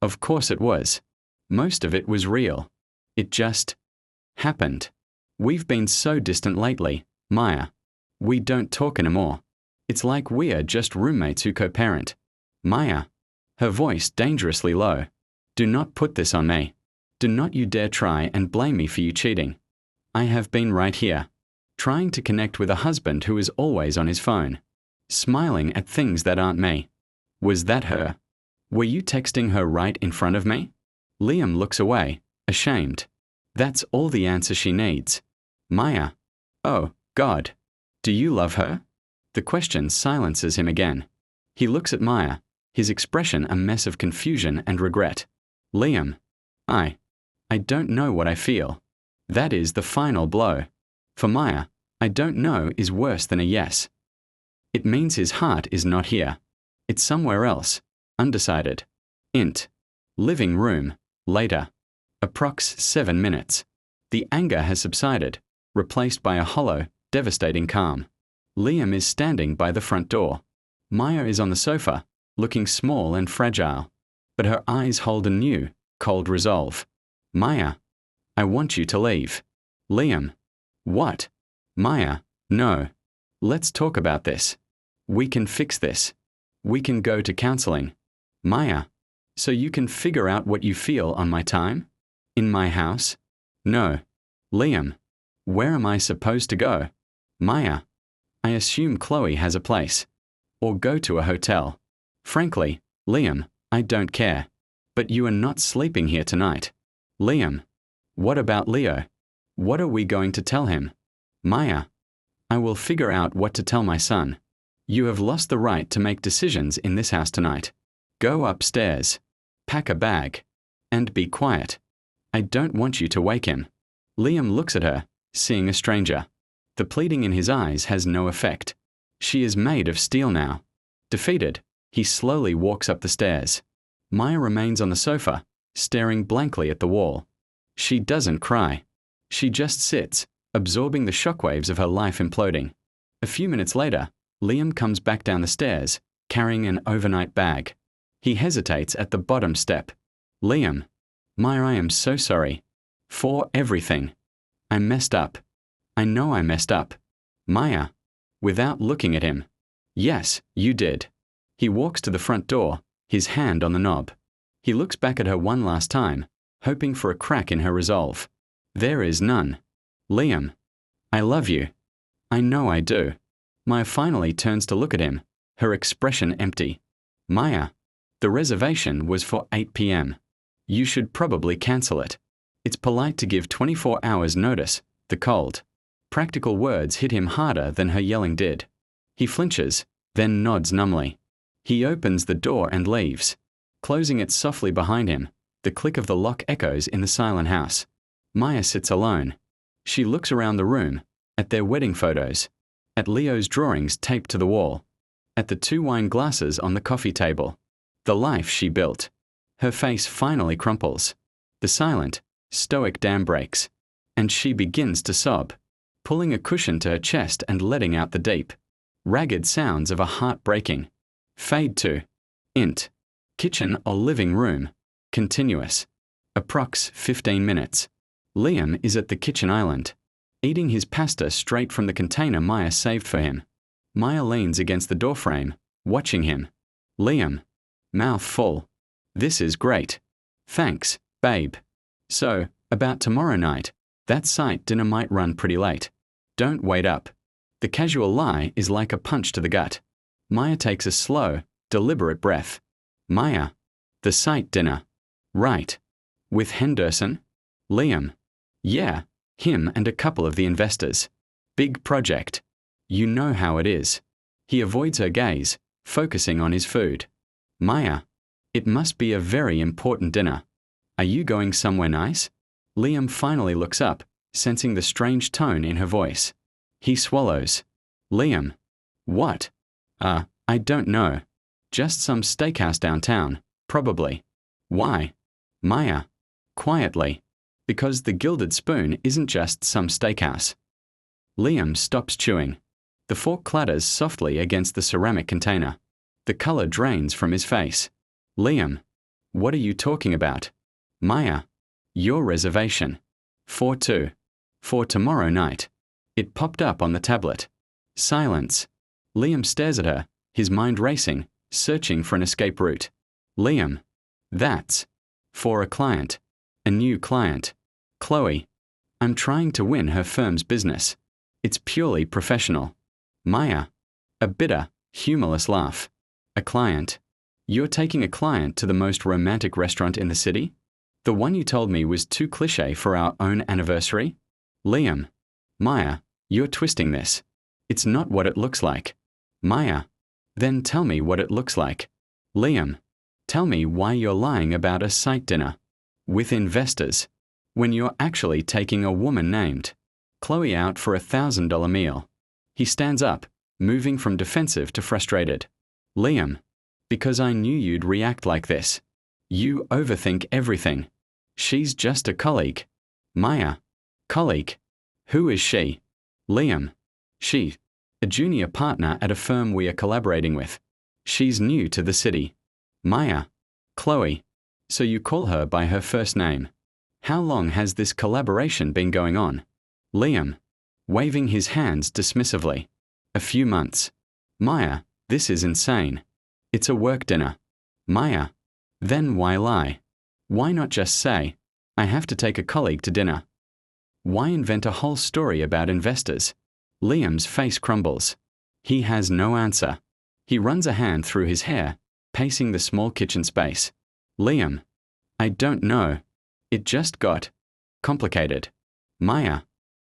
Of course it was. Most of it was real. It just happened. We've been so distant lately, Maya. We don't talk anymore. It's like we're just roommates who co-parent. Maya. Her voice dangerously low. Do not put this on me. Do not you dare try and blame me for you cheating. I have been right here, trying to connect with a husband who is always on his phone, smiling at things that aren't me. Was that her? Were you texting her right in front of me? Liam looks away, ashamed. That's all the answer she needs. Maya. Oh, God. Do you love her? The question silences him again. He looks at Maya, his expression a mess of confusion and regret. Liam. I don't know what I feel. That is the final blow. For Maya, I don't know is worse than a yes. It means his heart is not here. It's somewhere else. Undecided. Int. Living room. Later. Approx 7 minutes. The anger has subsided, replaced by a hollow, devastating calm. Liam is standing by the front door. Maya is on the sofa, looking small and fragile, but her eyes hold a new, cold resolve. Maya. I want you to leave. Liam. What? Maya. No. Let's talk about this. We can fix this. We can go to counseling. Maya. So you can figure out what you feel on my time? In my house? No. Liam. Where am I supposed to go? Maya. I assume Chloe has a place. Or go to a hotel. Frankly, Liam, I don't care. But you are not sleeping here tonight. Liam. What about Leo? What are we going to tell him? Maya. I will figure out what to tell my son. You have lost the right to make decisions in this house tonight. Go upstairs. Pack a bag. And be quiet. I don't want you to wake him. Liam looks at her, seeing a stranger. The pleading in his eyes has no effect. She is made of steel now. Defeated, he slowly walks up the stairs. Maya remains on the sofa, staring blankly at the wall. She doesn't cry. She just sits, absorbing the shockwaves of her life imploding. A few minutes later, Liam comes back down the stairs, carrying an overnight bag. He hesitates at the bottom step. Liam. Maya, I am so sorry. For everything. I messed up. I know I messed up. Maya. Without looking at him. Yes, you did. He walks to the front door, his hand on the knob. He looks back at her one last time, hoping for a crack in her resolve. There is none. Liam. I love you. I know I do. Maya finally turns to look at him, her expression empty. Maya. The reservation was for 8 p.m. You should probably cancel it. It's polite to give 24 hours notice, the cold. Practical words hit him harder than her yelling did. He flinches, then nods numbly. He opens the door and leaves. Closing it softly behind him, the click of the lock echoes in the silent house. Maya sits alone. She looks around the room, at their wedding photos, at Leo's drawings taped to the wall, at the 2 wine glasses on the coffee table. The life she built. Her face finally crumples. The silent, stoic dam breaks, and she begins to sob, pulling a cushion to her chest and letting out the deep, ragged sounds of a heart breaking. Fade to. Int. Kitchen or living room. Continuous. Approx 15 minutes. Liam is at the kitchen island, eating his pasta straight from the container Maya saved for him. Maya leans against the doorframe, watching him. Liam. Mouth full. This is great. Thanks, babe. So, about tomorrow night, that site dinner might run pretty late. Don't wait up. The casual lie is like a punch to the gut. Maya takes a slow, deliberate breath. Maya. The site dinner. Right. With Henderson? Liam. Yeah, him and a couple of the investors. Big project. You know how it is. He avoids her gaze, focusing on his food. Maya. It must be a very important dinner. Are you going somewhere nice? Liam finally looks up, sensing the strange tone in her voice. He swallows. Liam. What? I don't know. Just some steakhouse downtown, probably. Why? Maya. Quietly. Because the Gilded Spoon isn't just some steakhouse. Liam stops chewing. The fork clatters softly against the ceramic container. The color drains from his face. Liam. What are you talking about? Maya. Your reservation. 4-2. For tomorrow night. It popped up on the tablet. Silence. Liam stares at her, his mind racing, searching for an escape route. Liam. That's. For a client. A new client. Chloe. I'm trying to win her firm's business. It's purely professional. Maya. A bitter, humorless laugh. A client. You're taking a client to the most romantic restaurant in the city? The one you told me was too cliché for our own anniversary? Liam. Maya, you're twisting this. It's not what it looks like. Maya. Then tell me what it looks like. Liam. Tell me why you're lying about a site dinner. With investors. When you're actually taking a woman named Chloe out for $1,000 meal. He stands up, moving from defensive to frustrated. Liam. Because I knew you'd react like this. You overthink everything. She's just a colleague. Maya. Colleague. Who is she? Liam. She. A junior partner at a firm we are collaborating with. She's new to the city. Maya. Chloe. So you call her by her first name. How long has this collaboration been going on? Liam. Waving his hands dismissively. A few months. Maya. This is insane. It's a work dinner. Maya. Then why lie? Why not just say, I have to take a colleague to dinner? Why invent a whole story about investors? Liam's face crumbles. He has no answer. He runs a hand through his hair, pacing the small kitchen space. Liam. I don't know. It just got complicated. Maya.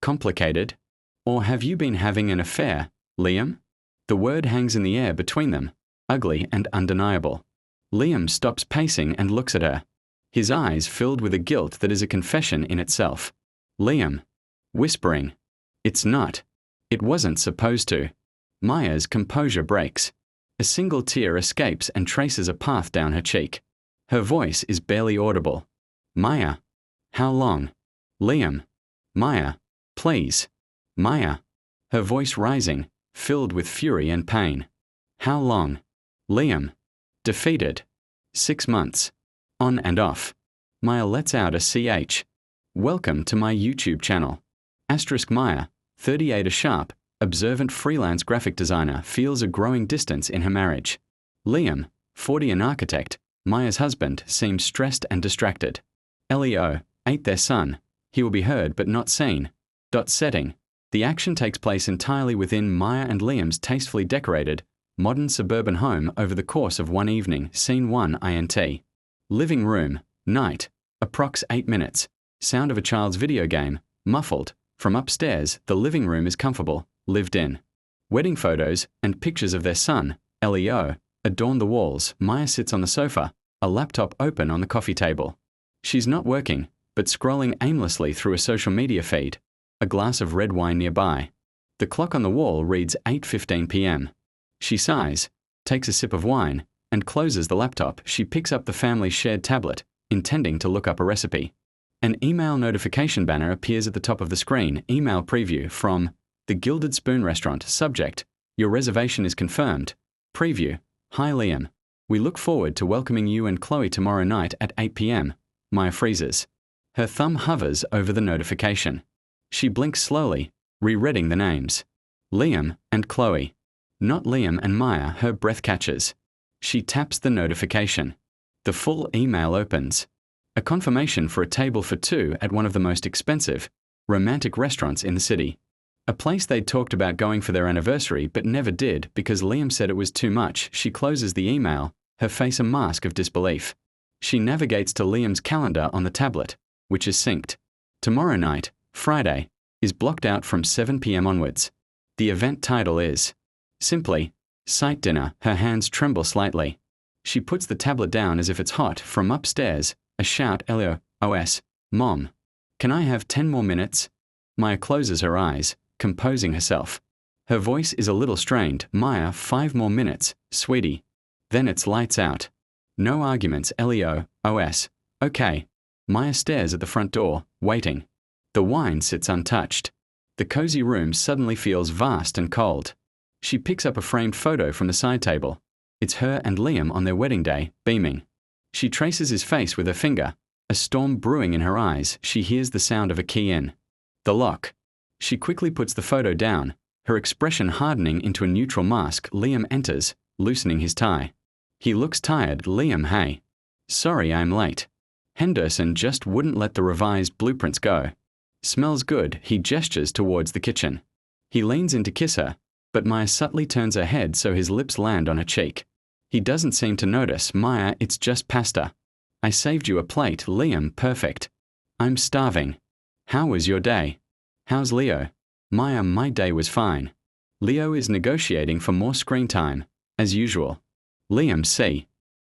Complicated? Or have you been having an affair, Liam? The word hangs in the air between them, ugly and undeniable. Liam stops pacing and looks at her, his eyes filled with a guilt that is a confession in itself. Liam. Whispering. It's not. It wasn't supposed to. Maya's composure breaks. A single tear escapes and traces a path down her cheek. Her voice is barely audible. Maya. How long? Liam. Maya. Please. Maya. Her voice rising, filled with fury and pain. How long? Liam. Defeated. 6 months. On and off. Maya lets out a CH. Welcome to my YouTube channel. Maya, 38 a sharp, observant freelance graphic designer, feels a growing distance in her marriage. Liam, 40 an architect, Maya's husband, seems stressed and distracted. Leo, 8 their son. He will be heard but not seen. Setting. The action takes place entirely within Maya and Liam's tastefully decorated, modern suburban home over the course of one evening. Scene 1 INT. Living room, night, approx 8 minutes. Sound of a child's video game, muffled. From upstairs, the living room is comfortable, lived in. Wedding photos and pictures of their son, Leo, adorn the walls. Maya sits on the sofa, a laptop open on the coffee table. She's not working, but scrolling aimlessly through a social media feed, a glass of red wine nearby. The clock on the wall reads 8:15 p.m. She sighs, takes a sip of wine, and closes the laptop. She picks up the family's shared tablet, intending to look up a recipe. An email notification banner appears at the top of the screen. Email preview from The Gilded Spoon Restaurant. Subject: Your reservation is confirmed. Preview: Hi Liam. We look forward to welcoming you and Chloe tomorrow night at 8 p.m. Maya freezes. Her thumb hovers over the notification. She blinks slowly, rereading the names. Liam and Chloe. Not Liam and Maya. Her breath catches. She taps the notification. The full email opens. A confirmation for a table for 2 at one of the most expensive, romantic restaurants in the city. A place they'd talked about going for their anniversary but never did because Liam said it was too much. She closes the email, her face a mask of disbelief. She navigates to Liam's calendar on the tablet, which is synced. Tomorrow night, Friday, is blocked out from 7 p.m. onwards. The event title is simply Site Dinner. Her hands tremble slightly. She puts the tablet down as if it's hot. From upstairs, a shout, Leo, OS, Mom. Can I have 10 more minutes? Maya closes her eyes, composing herself. Her voice is a little strained. Maya, 5 more minutes, sweetie. Then it's lights out. No arguments, Leo, OS. Okay. Maya stares at the front door, waiting. The wine sits untouched. The cozy room suddenly feels vast and cold. She picks up a framed photo from the side table. It's her and Liam on their wedding day, beaming. She traces his face with her finger. A storm brewing in her eyes, she hears the sound of a key in the lock. She quickly puts the photo down, her expression hardening into a neutral mask. Liam enters, loosening his tie. He looks tired. Liam, hey. Sorry I'm late. Henderson just wouldn't let the revised blueprints go. Smells good. He gestures towards the kitchen. He leans in to kiss her, but Maya subtly turns her head so his lips land on her cheek. He doesn't seem to notice. Maya, it's just pasta. I saved you a plate. Liam, perfect. I'm starving. How was your day? How's Leo? Maya, my day was fine. Leo is negotiating for more screen time, as usual. Liam, see.